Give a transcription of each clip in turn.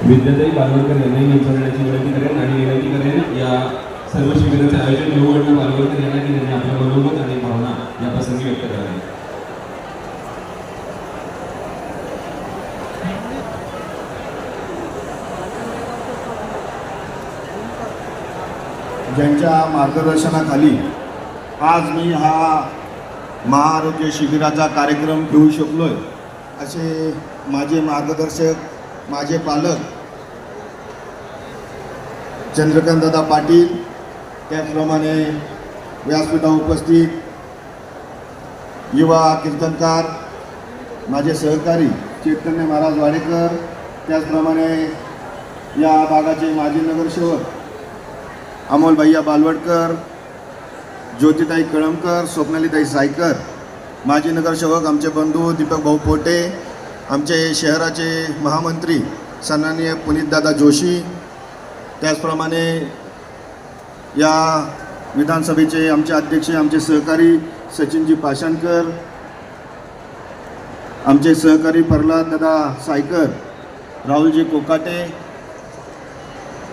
विद्याताई बालवडकर यांनाही मंच देण्याची विनंती करेन आणि विनंती करेन या सर्व शिबिराचे आयोजन निवडणूक बालवडकर यांना की त्यांनी आपलं मनोगत आणि भावना या प्रसंगी व्यक्त करावी. ज्यांच्या मार्गदर्शनाखाली आज मी हा महाआरोग्य शिबिराचा कार्यक्रम घेऊ शकलोय, असे माझे मार्गदर्शक, माझे पालक चंद्रकांतदादा पाटील, त्याचप्रमाणे व्यासपीठावर उपस्थित युवा कीर्तनकार, माझे सहकारी चैतन्य महाराज वाडेकर, त्याचप्रमाणे या भागाचे माजी नगरसेवक अमोल भैया बालवडकर, ज्योतिताई कळमकर, स्वप्नालीताई सायकर, माजी नगरसेवक आमचे बंधू दीपक भाऊ पोटे, आमचे शहराचे महामंत्री सन्माननीय पुनीतदादा जोशी, त्याचप्रमाणे या विधानसभेचे आमचे अध्यक्ष, आमचे सहकारी सचिनजी पाषाणकर, आमचे सहकारी प्रल्हाददादा सायकर, राहुलजी कोकाटे,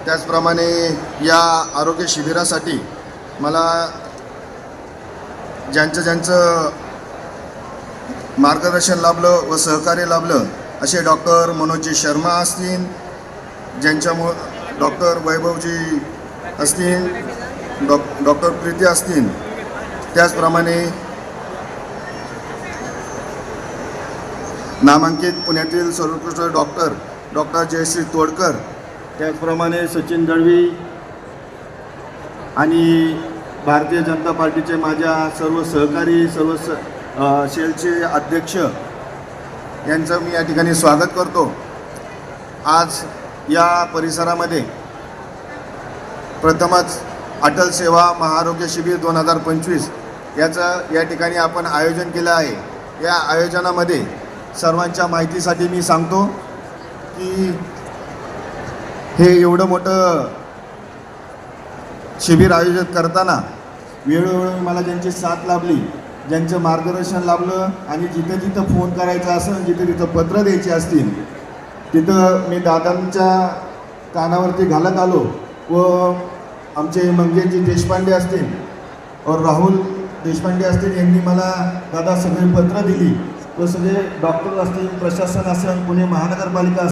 त्याचप्रमाणे या आरोग्य शिबिरासाठी मला ज्यांचं मार्गदर्शन लाभलं व सहकार्य लाभलं असे डॉक्टर मनोजी शर्मा असतील, ज्यांच्यामुळं डॉक्टर वैभवजी असतील, डॉक्टर प्रीती असतील, त्याचप्रमाणे नामांकित पुण्यातील सर्वोत्कृष्ट डॉक्टर जयश्री तोडकर, त्याचप्रमाणे सचिन दळवी आणि भारतीय जनता पार्टीचे माझ्या सर्व सहकारी, सर्व सेलचे अध्यक्ष यांचं मी या ठिकाणी स्वागत करतो. आज या परिसरामध्ये प्रथमच अटल सेवा महाआरोग्य शिबिर 2025 याचं या ठिकाणी आपण आयोजन केलं आहे. या आयोजनामध्ये सर्वांच्या माहितीसाठी मी सांगतो की हे एवढं मोठं शिबिर आयोजित करताना वेळोवेळी मला ज्यांची साथ लाभली, ज्यांचं मार्गदर्शन लाभलं आणि जिथं जिथं फोन करायचा असेल, जिथं तिथं पत्र द्यायचे असतील, तिथं मी दादांच्या कानावरती घालत आलो व आमचे मंगेशजी देशपांडे असतील और राहुल देशपांडे असतील, यांनी मला दादा सगळे पत्र दिली व सगळे डॉक्टर असतील, प्रशासन असेल, पुणे महानगरपालिका